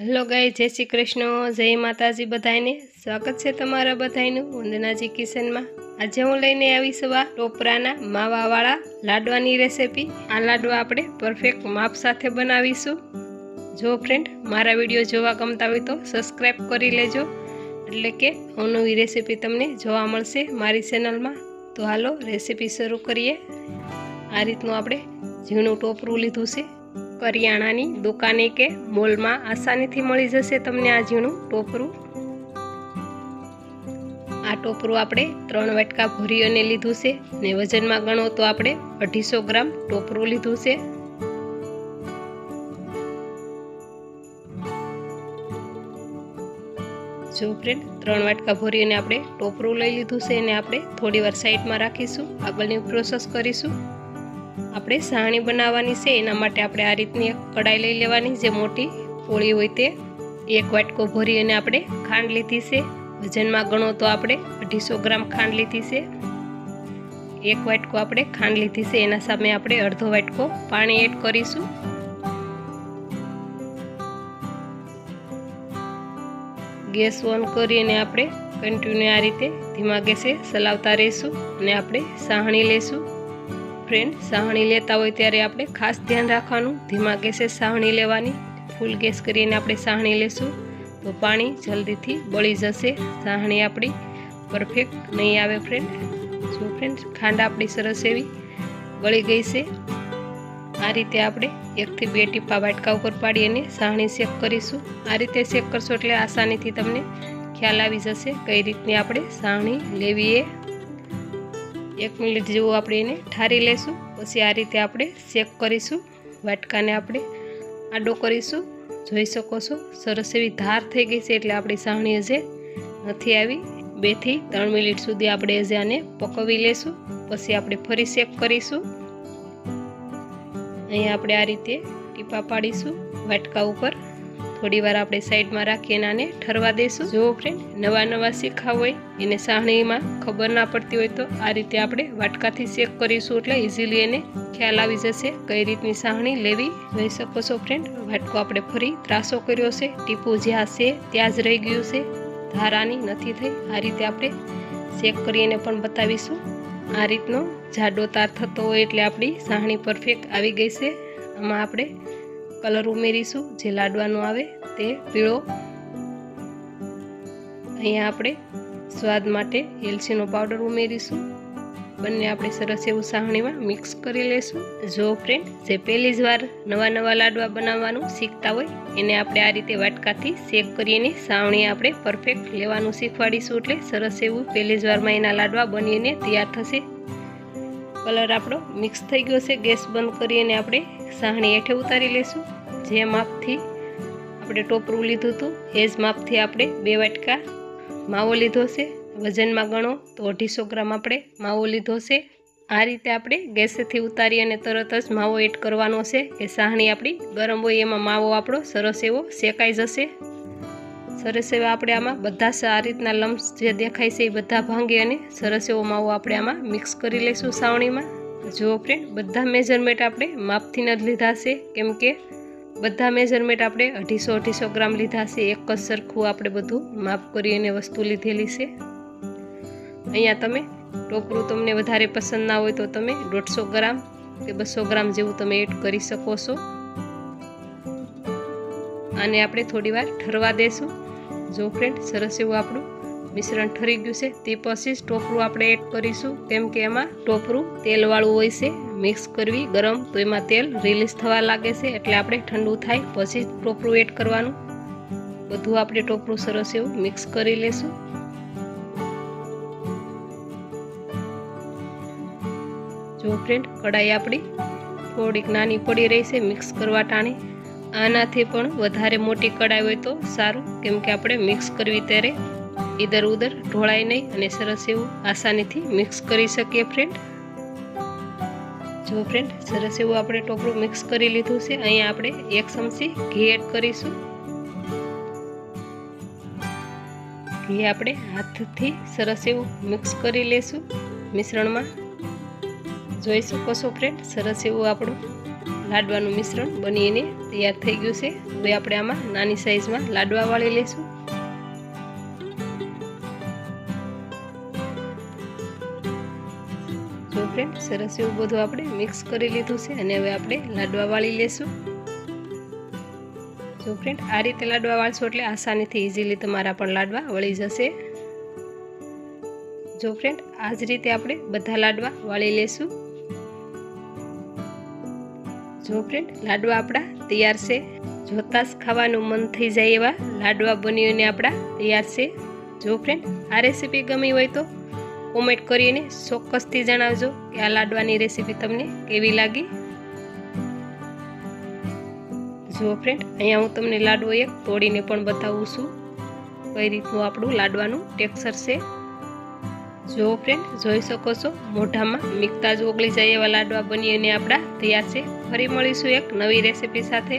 Hello guys, जय श्री कृष्ण, जय माताजी। बधाईने स्वागत है तमारा बधाईनु वंदनाजी किचन में। आज हूँ लईने आवी छुं आ टोपराना मावावाळा लाडवानी रेसिपी। आ लाडवा आपणे परफेक्ट माप साथे बनावीशुं। जो फ्रेंड मारा विडियो जोवा गमता होय तो सब्सक्राइब करी लेजो, एटले के अवनवी रेसिपी तमने जोवा मळशे मारी चेनल में। तो हालो रेसिपी शुरू करीए। आ रीतनुं आपणे झीणुं टोपरुं लीधुं छे। करियाणानी दुकाने के मॉल में आसानी थी मळी जशे तमने आ झीणुं टोपरुं। आ टोपरुं आपणे 3 वाटका भरी अने लीधुं छे ने वजन में गणो तो आपणे 250 ग्राम टोपरुं लीधुं छे। जो फ्रेंड 3 वाटका भरी अने आपणे टोपरुं लई लीधुं छे ने आपणे थोड़ीवार साइड में राखीशुं। आगळनी प्रोसेस करीशुं। આપણે સાહણી બનાવવાની છે એના માટે આપણે આ રીતની એક કડાઈ લઈ લેવાની જે મોટી પોળી હોય તે 1 વાટકો ભરી અને આપણે ખાંડ લીધી છે। વજનમાં ગણો તો આપણે 250 ગ્રામ ખાંડ લીધી છે। 1 વાટકો આપણે ખાંડ લીધી છે એના સામે આપણે અડધો વાટકો પાણી એડ કરીશું। ગેસ ઓન કરી અને આપણે કન્ટિન્યુ આ રીતે ધીમા ગેસે ચલાવતા રહીશું અને આપણે સાહણી લેશું। फ्रेंड साहणी लेता हो त्यारे आपणे खास ध्यान राखवानुं, धीमा गैसे साहणी लेवानी। फूल गैस करीने आपणे साहणी लेशुं तो पाणी जल्दीथी बળી जशे। साहणी आपणी परफेक्ट नहीं आवे फ्रेंड। जो फ्रेंड खांड आपणी सरस एवी गળી गई छे। आ रीते आपणे 1 થી 2 ટીપા वाटका उपर पाडी अने साहणी शेक करीशुं। आ रीते शेक करशो एटले आसानीथी तमने ख्याल आवी जशे कई रीतनी आपणे साहणी लेवी है। 1 मिनिट जेवो आपणे एने ठारी लेशुं। पछी आ रीते आपणे शेक करीशुं। वाटकाने आपणे आडो करीशुं। जोई शको छो सरस एवी धार थई गई छे एटले आपणी साहणी हजे नथी आवी। 2 થી 3 मिनिट सुधी आपणे हजे आने पकवी लेशुं। पछी आपणे फरी शेक करीशुं। अहींया आपणे आ रीते टीपा पाडीशुं वाटका उपर। थोड़ी वार आपणे साइड में राखी आने ठरवा देशुं। जो फ्रेंड नवा नवा शीखा होय एने साहणी में खबर ना पड़ती होय तो आ रीते आपणे वाटकाथी शेक करीशुं एटले इजीली एने ख्याल आवी जशे कई रीतनी साहणी लेवी। जोई शको छो फ्रेंड वाटको आपणे फरी ત્રાસો कर्यो छे। टीपू ज्यां छे त्यां ज रही गयुं छे, धारानी नथी थई। आ रीते आपणे शेक करीने पण बतावीशुं। आ रीतनो जाडो तार थतो होय एटले आपणी साहणी परफेक्ट आवी गई छे। आमां आपणे कलर उमेरीशुं जे लाडवानो आवे ते पीळो। अहींया आपणे स्वाद माटे एलचीनो पाउडर उमेरीशुं। बंने आपणे सरस एवुं साहणीमां मिक्स करी लेशुं। जो फ्रेंड जे पहेली ज वार नवा नवा लाडवा बनाववानुं शीखता होय एने आपणे आ रीते वाटकाथी शेक करीने सावणी आपणे परफेक्ट लेवानुं शीखवाडीशुं एटले सरस एवुं पहेली ज वारमां एना लाडवा बनीने तैयार थशे। कलर आपणो मिक्स थई गयो छे। गैस बंद करीने आपणे साहणी हेठे उतारी लेशुं। जे मापथी आपणे टोपरुं लीधुं हतुं ए ज मापथी आपणे 2 वाटका मावो लीधो छे। वजन में गणो तो 250 ग्राम आपणे मावो लीधो छे। आ रीते आपणे गैसेथी उतारी अने तरत ज मावो एड करवानो छे के साहणी आपणी गरम होय एमां मावो आपणो सरस एवो शेकाई जशे। सरस एवा आपणे आमां बधा आ रीतना लम्स जे देखाय छे ए बधा भांगी अने सरस एवो मावो आपणे आमां मिक्स करी लेशुं सावणीमां। जो फ्रेंड बधा मेजरमेंट आपणे मापथी न ज लीधा छे केम के बधा मेजरमेंट आपणे 250 ग्राम लीधा छे। एक ज सरखुं आपणे बधुं माप करी अने वस्तु लीधेली छे। अहींया तमे टोपरुं तमने वधारे पसंद ना होय तो तमे 150 ग्राम के 200 ग्राम जेवुं तमे एड करी शको छो। आने आपणे थोड़ी वार ठरवा देशुं। जो फ्रेंड सरस एवुं आपणुं मिश्रण ठरी गयुं छे ते पछी टोपरुं आपणे एड करीशुं केम के एमां टोपरुं तेलवाळुं होय छे। मिक्स करवी गरम तो एमां तेल रिलीज थवा लागे छे एटले आपणे ठंडू थाय पछी टोपरुं एड करवानुं। बधुं आपणे टोपरुं सरस एवुं मिक्स करी लेशुं। जो फ्रेंड कढ़ाई आपणी थोड़ीक नानी पड़ी रही छे मिक्स करवा टाणे। आनाथी पण वधारे मोटी कढ़ाई होय तो सारूं केम के आपणे मिक्स करवी त्यारे इधर उधर ढोळाय नहीं अने सरस एवुं आसानीथी मिक्स करी शकीए फ्रेंड। जो फ्रेंड सरस एवुं आपणे टोपरुं मिक्स करी लीधुं छे। अहींया आपणे 1 चमची घी एड करीशुं। घी आपणे हाथथी सरस एवुं मिक्स करी लेशुं मिश्रणमां। जोई शको छो फ्रेंड सरस एवुं आपणुं लाडवानुं मिश्रण बनीने તૈયાર થઈ ગયું છે. હવે આપણે આમાં નાની સાઈઝમાં લાડવા વાળી લઈશું. જો ફ્રેન્ડ સરસ એવું બધું આપણે મિક્સ કરી લીધું છે અને હવે આપણે લાડવા વાળી લઈશું. જો ફ્રેન્ડ આ રીતે લાડવા વાળશો એટલે આસાનીથી ઇઝીલી તમારા પણ લાડવા વળી જશે. જો ફ્રેન્ડ આ જ રીતે આપણે બધા લાડવા વાળી લઈશું. જો ફ્રેન્ડ લાડવા આપણા તૈયાર છે. જોતાં જ ખાવાનું મન થઈ જાય એવા લાડવા બનીને આપણા તૈયાર છે. જો ફ્રેન્ડ આ રેસીપી ગમી હોય તો કોમેન્ટ કરીને ચોક્કસથી જણાવજો કે આ લાડવાની રેસીપી તમને કેવી લાગી. જો ફ્રેન્ડ અહીંયા હું તમને લાડવો એક તોડીને પણ બતાવું છું કઈ રીતનું આપણું લાડવાનું ટેક્સચર છે. જો ફ્રેન્ડ જોઈ શકો છો મોઢામાં મીકતા જ ઓગળી જાય એવા લાડવા બનીને આપણા તૈયાર છે. ફરી મળીશું એક નવી રેસીપી સાથે.